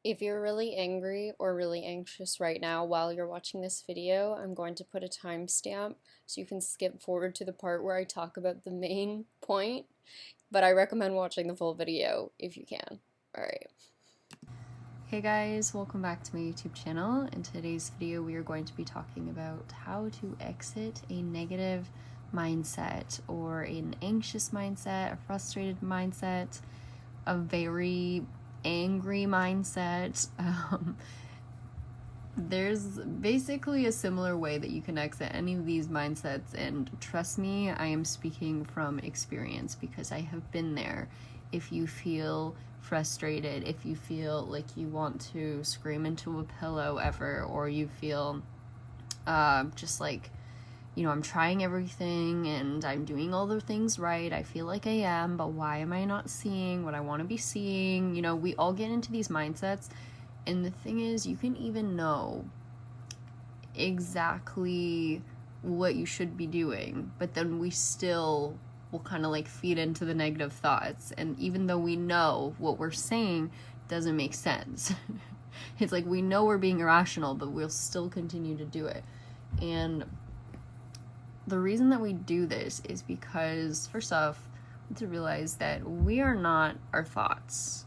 If you're really angry or really anxious right now while you're watching this video, I'm going to put a timestamp so you can skip forward to the part where I talk about the main point, but I recommend watching the full video if you can. Alright. Hey guys, welcome back to my YouTube channel. In today's video, we are going to be talking about how to exit a negative mindset or an anxious mindset, a frustrated mindset, a very angry mindset. There's basically a similar way that you can exit any of these mindsets, and trust me, I am speaking from experience because I have been there. If you feel frustrated, if you feel like you want to scream into a pillow ever, or you feel just like, I'm trying everything and I'm doing all the things right. I feel like I am, but why am I not seeing what I want to be seeing? We all get into these mindsets. And the thing is, you can even know exactly what you should be doing, but then we still will kind of like feed into the negative thoughts. And even though we know what we're saying doesn't make sense, it's like we know we're being irrational, but we'll still continue to do it. And the reason that we do this is because, first off, we have to realize that we are not our thoughts.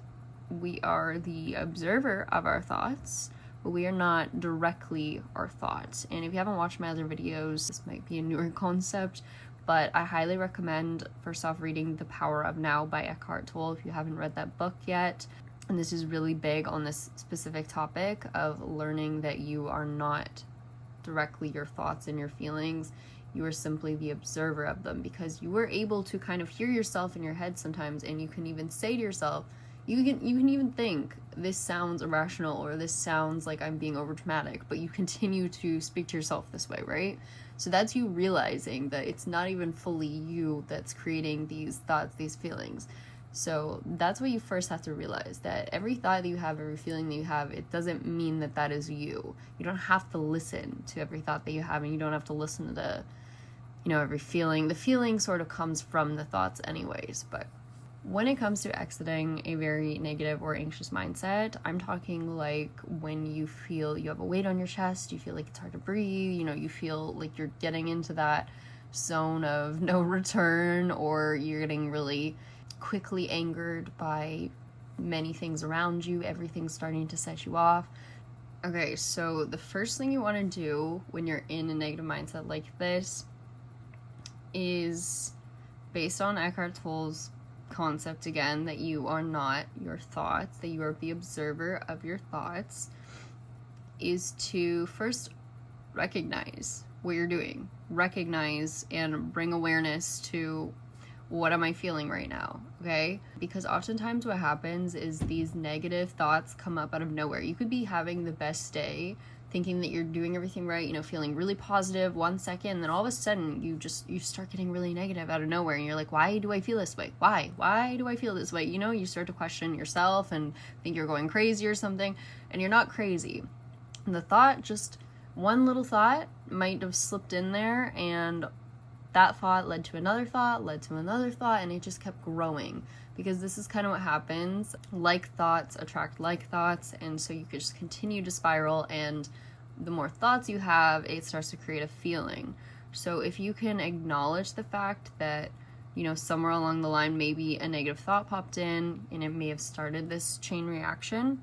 We are the observer of our thoughts, but we are not directly our thoughts. And if you haven't watched my other videos, this might be a newer concept, but I highly recommend, first off, reading The Power of Now by Eckhart Tolle if you haven't read that book yet. And this is really big on this specific topic of learning that you are not directly your thoughts and your feelings. You are simply the observer of them, because you were able to kind of hear yourself in your head sometimes, and you can even say to yourself, you can even think, this sounds irrational, or this sounds like I'm being over dramatic, but you continue to speak to yourself this way, right? So that's you realizing that it's not even fully you that's creating these thoughts, these feelings. So that's what you first have to realize, that every thought that you have, every feeling that you have, it doesn't mean that that is you. You don't have to listen to every thought that you have, and you don't have to listen to the, every feeling. The feeling sort of comes from the thoughts anyways. But when it comes to exiting a very negative or anxious mindset, I'm talking like when you feel you have a weight on your chest, you feel like it's hard to breathe, you feel like you're getting into that zone of no return, or you're getting really quickly angered by many things around you, everything's starting to set you off. Okay, so the first thing you want to do when you're in a negative mindset like this is, based on Eckhart Tolle's concept again, that you are not your thoughts, that you are the observer of your thoughts, is to first recognize what you're doing. Recognize and bring awareness to, what am I feeling right now, okay? Because oftentimes what happens is these negative thoughts come up out of nowhere. You could be having the best day, thinking that you're doing everything right, feeling really positive 1 second, and then all of a sudden you start getting really negative out of nowhere, and you're like, why do I feel this way? Why do I feel this way? You start to question yourself and think you're going crazy or something, and you're not crazy. And the thought, just one little thought might have slipped in there, and that thought led to another thought, led to another thought, and it just kept growing. Because this is kind of what happens. Like thoughts attract like thoughts, and so you could just continue to spiral, and the more thoughts you have, it starts to create a feeling. So if you can acknowledge the fact that, somewhere along the line, maybe a negative thought popped in, and it may have started this chain reaction,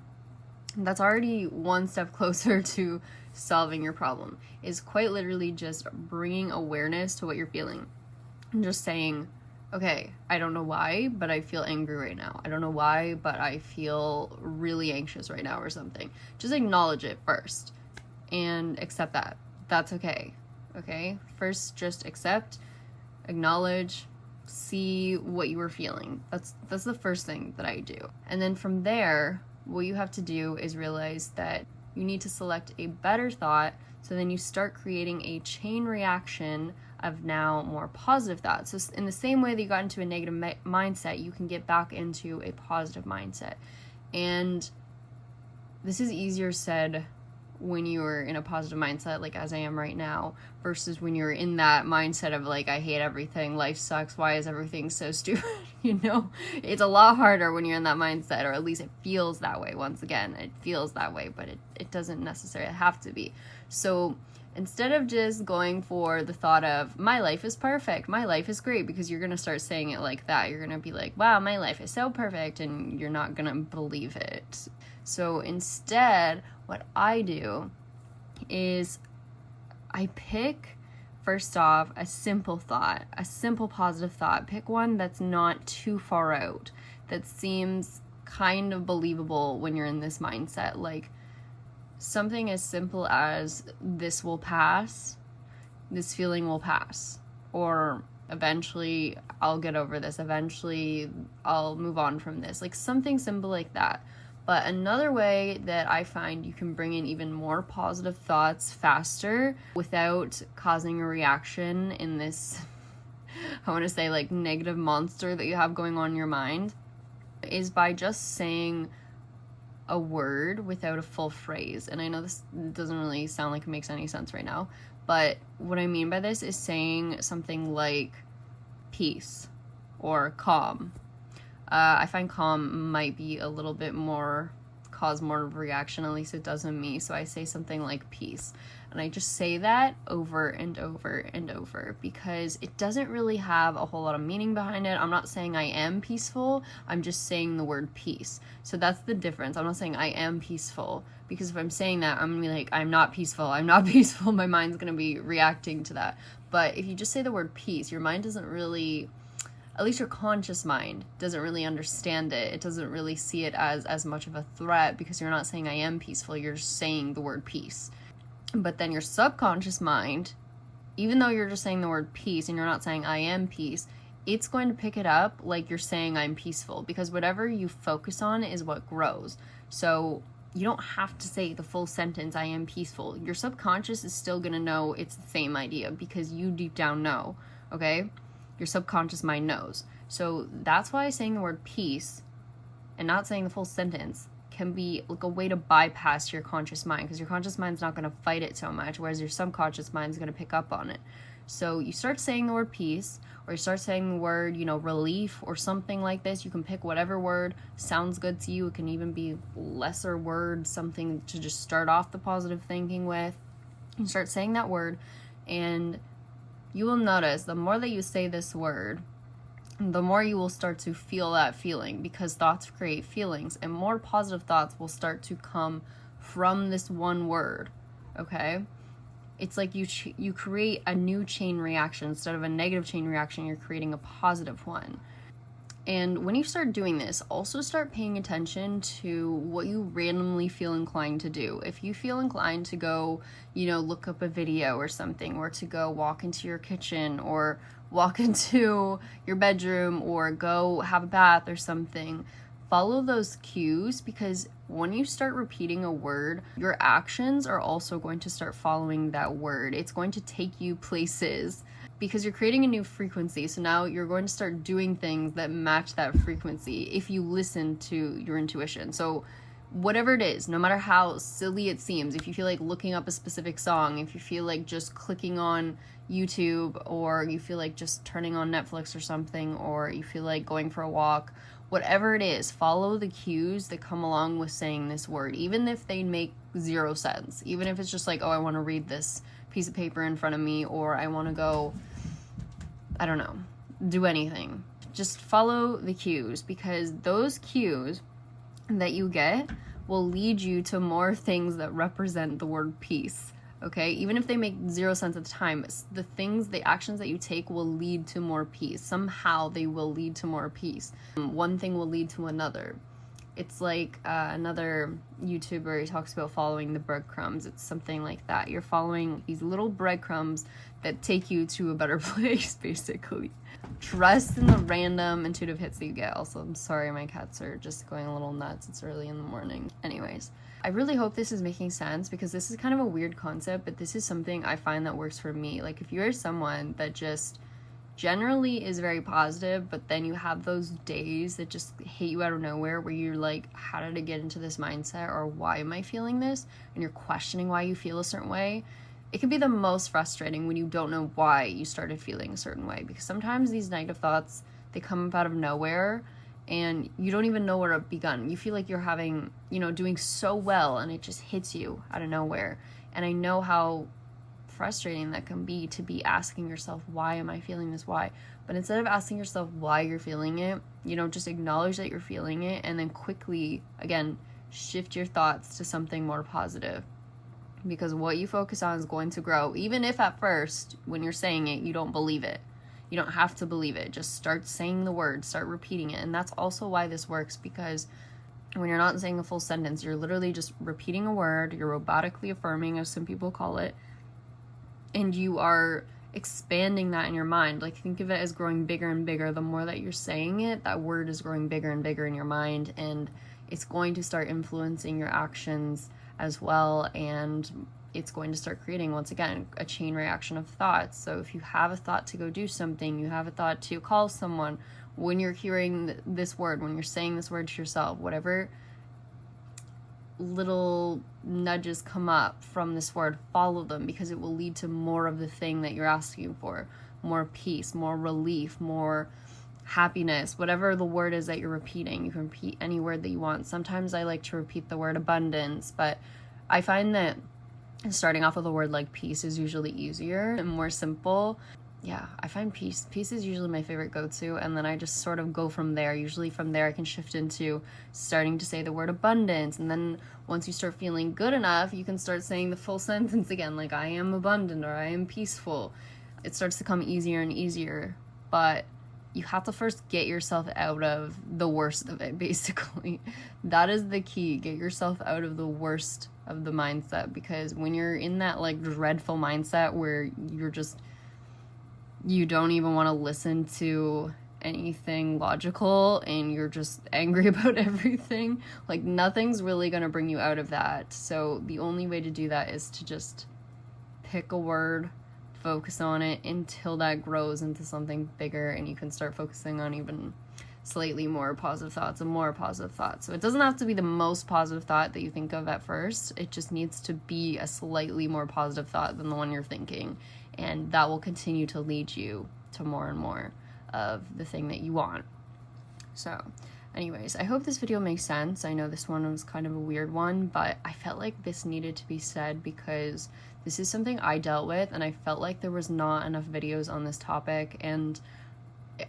that's already one step closer to solving your problem. Is quite literally just bringing awareness to what you're feeling and just saying, okay, I don't know why, but I feel angry right now. I don't know why, but I feel really anxious right now or something. Just acknowledge it first and accept that. That's okay. Okay? First, just accept, acknowledge, see what you were feeling. That's the first thing that I do. And then from there, what you have to do is realize that you need to select a better thought, so then you start creating a chain reaction of now more positive thoughts. So in the same way that you got into a negative mindset, you can get back into a positive mindset. And this is easier said when you're in a positive mindset, like as I am right now, versus when you're in that mindset of like, I hate everything, life sucks, why is everything so stupid? You know, it's a lot harder when you're in that mindset, or at least it feels that way. Once again, it feels that way, but it doesn't necessarily have to be. So instead of just going for the thought of, my life is perfect, my life is great, because you're going to start saying it like that. You're going to be like, wow, my life is so perfect, and you're not going to believe it. So instead, what I do is I pick, first off, a simple thought, a simple positive thought. Pick one that's not too far out, that seems kind of believable when you're in this mindset. Like something as simple as, this will pass, this feeling will pass, or eventually I'll get over this, eventually I'll move on from this. Like something simple like that. But another way that I find you can bring in even more positive thoughts faster without causing a reaction in this, I want to say, like negative monster that you have going on in your mind, is by just saying a word without a full phrase. And I know this doesn't really sound like it makes any sense right now, but what I mean by this is saying something like peace or calm. I find calm might be a little bit more, cause more of a reaction, at least it does in me. So I say something like peace. And I just say that over and over and over, because it doesn't really have a whole lot of meaning behind it. I'm not saying I am peaceful, I'm just saying the word peace. So that's the difference. I'm not saying I am peaceful, because if I'm saying that, I'm gonna be like, I'm not peaceful, I'm not peaceful. My mind's gonna be reacting to that. But if you just say the word peace, your mind doesn't really, at least your conscious mind doesn't really understand it. It doesn't really see it as much of a threat, because you're not saying I am peaceful, you're just saying the word peace. But then your subconscious mind, even though you're just saying the word peace and you're not saying I am peace, it's going to pick it up like you're saying I'm peaceful, because whatever you focus on is what grows. So you don't have to say the full sentence, I am peaceful. Your subconscious is still going to know it's the same idea, because you deep down know, okay? Your subconscious mind knows. So that's why saying the word peace and not saying the full sentence can be like a way to bypass your conscious mind, because your conscious mind's not going to fight it so much, whereas your subconscious mind's going to pick up on it. So you start saying the word peace, or you start saying the word, relief or something like this. You can pick whatever word sounds good to you. It can even be lesser word, something to just start off the positive thinking with. You start saying that word, and you will notice the more that you say this word, the more you will start to feel that feeling, because thoughts create feelings, and more positive thoughts will start to come from this one word, okay? It's like you create a new chain reaction. Instead of a negative chain reaction, you're creating a positive one. And when you start doing this, also start paying attention to what you randomly feel inclined to do. If you feel inclined to go, look up a video or something, or to go walk into your kitchen, or walk into your bedroom, or go have a bath or something, follow those cues, because when you start repeating a word, your actions are also going to start following that word. It's going to take you places, because you're creating a new frequency. So now you're going to start doing things that match that frequency if you listen to your intuition. So whatever it is, no matter how silly it seems, if you feel like looking up a specific song, if you feel like just clicking on YouTube, or you feel like just turning on Netflix or something, or you feel like going for a walk, whatever it is, follow the cues that come along with saying this word, even if they make zero sense. Even if it's just like, oh, I want to read this piece of paper in front of me, or I want to go, I don't know, do anything. Just follow the cues, because those cues that you get will lead you to more things that represent the word peace. Okay, even if they make zero sense at the time, the actions that you take will lead to more peace. Somehow they will lead to more peace. One thing will lead to another. It's like another YouTuber, he talks about following the breadcrumbs. It's something like that. You're following these little breadcrumbs that take you to a better place, basically. Trust in the random intuitive hits that you get. Also, I'm sorry, my cats are just going a little nuts. It's early in the morning. Anyways, I really hope this is making sense, because this is kind of a weird concept, but this is something I find that works for me. Like, if you're someone that just generally is very positive, but then you have those days that just hit you out of nowhere where you're like, how did I get into this mindset, or why am I feeling this? And you're questioning why you feel a certain way. It can be the most frustrating when you don't know why you started feeling a certain way, because sometimes these negative thoughts, they come up out of nowhere and you don't even know where to begin. You feel like you're having, doing so well, and it just hits you out of nowhere. And I know how frustrating that can be, to be asking yourself, why am I feeling this? Why? But instead of asking yourself why you're feeling it, just acknowledge that you're feeling it, and then quickly, again, shift your thoughts to something more positive. Because what you focus on is going to grow, even if at first, when you're saying it, you don't believe it. You don't have to believe it. Just start saying the word, start repeating it. And that's also why this works, because when you're not saying a full sentence, you're literally just repeating a word, you're robotically affirming, as some people call it, and you are expanding that in your mind. Like, think of it as growing bigger and bigger. The more that you're saying it, that word is growing bigger and bigger in your mind, and it's going to start influencing your actions as well, and it's going to start creating, once again, a chain reaction of thoughts. So if you have a thought to go do something, you have a thought to call someone, when you're hearing this word, when you're saying this word to yourself, whatever little nudges come up from this word, follow them, because it will lead to more of the thing that you're asking for. More peace, more relief, more happiness, whatever the word is that you're repeating. You can repeat any word that you want. Sometimes I like to repeat the word abundance, but I find that starting off with a word like peace is usually easier and more simple. Yeah, I find peace is usually my favorite go-to, and then I just sort of go from there. Usually from there I can shift into starting to say the word abundance, and then once you start feeling good enough, you can start saying the full sentence again, like I am abundant or I am peaceful. It starts to come easier and easier, but you have to first get yourself out of the worst of it, basically. That is the key. Get yourself out of the worst of the mindset, because when you're in that like dreadful mindset where you don't even want to listen to anything logical and you're just angry about everything, like nothing's really going to bring you out of that. So the only way to do that is to just pick a word, focus on it until that grows into something bigger, and you can start focusing on even slightly more positive thoughts and more positive thoughts. So it doesn't have to be the most positive thought that you think of at first. It just needs to be a slightly more positive thought than the one you're thinking, and that will continue to lead you to more and more of the thing that you want. So anyways, I hope this video makes sense. I know this one was kind of a weird one, but I felt like this needed to be said because this is something I dealt with, and I felt like there was not enough videos on this topic, and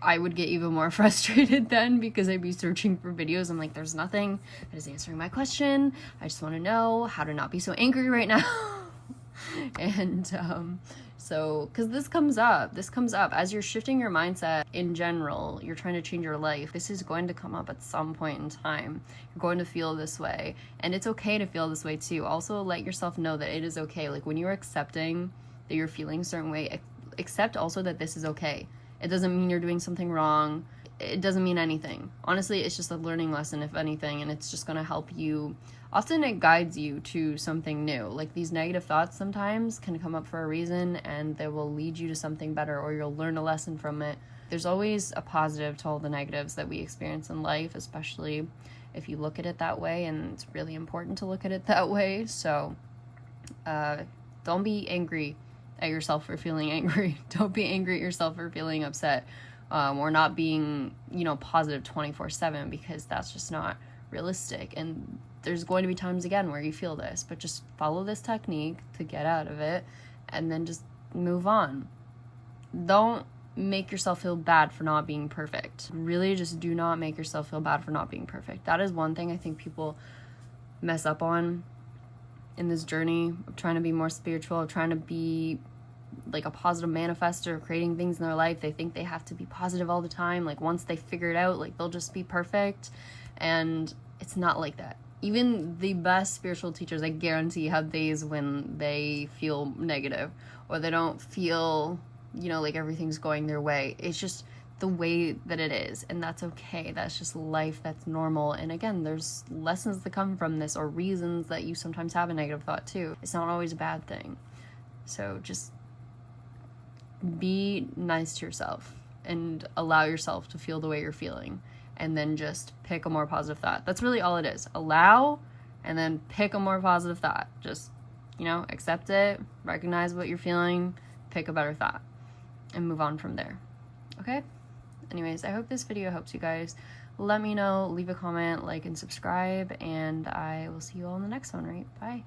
I would get even more frustrated then because I'd be searching for videos. I'm like, there's nothing that is answering my question. I just want to know how to not be so angry right now. And so, because this comes up as you're shifting your mindset in general, you're trying to change your life. This is going to come up at some point in time. You're going to feel this way, and it's okay to feel this way too. Also, let yourself know that it is okay. Like when you're accepting that you're feeling a certain way, accept also that this is okay. It doesn't mean you're doing something wrong. It doesn't mean anything. Honestly, it's just a learning lesson, if anything, and it's just going to help you. Often it guides you to something new. Like these negative thoughts sometimes can come up for a reason, and they will lead you to something better, or you'll learn a lesson from it. There's always a positive to all the negatives that we experience in life, especially if you look at it that way, and it's really important to look at it that way. So don't be angry at yourself for feeling angry. Don't be angry at yourself for feeling upset, or not being, positive 24/7, because that's just not realistic. And there's going to be times again where you feel this, but just follow this technique to get out of it, and then just move on. Don't make yourself feel bad for not being perfect. Really, just do not make yourself feel bad for not being perfect. That is one thing I think people mess up on in this journey of trying to be more spiritual, of trying to be like a positive manifester, creating things in their life. They think they have to be positive all the time. Like once they figure it out, like they'll just be perfect. And it's not like that. Even the best spiritual teachers, I guarantee, have days when they feel negative, or they don't feel, like everything's going their way. It's just the way that it is, and that's okay. That's just life. That's normal. And again, there's lessons that come from this, or reasons that you sometimes have a negative thought too. It's not always a bad thing. So just be nice to yourself and allow yourself to feel the way you're feeling, and then just pick a more positive thought. That's really all it is. Allow, and then pick a more positive thought. Just, you know, accept it, recognize what you're feeling, pick a better thought, and move on from there. Okay? Anyways, I hope this video helps you guys. Let me know, leave a comment, like, and subscribe, and I will see you all in the next one, right? Bye.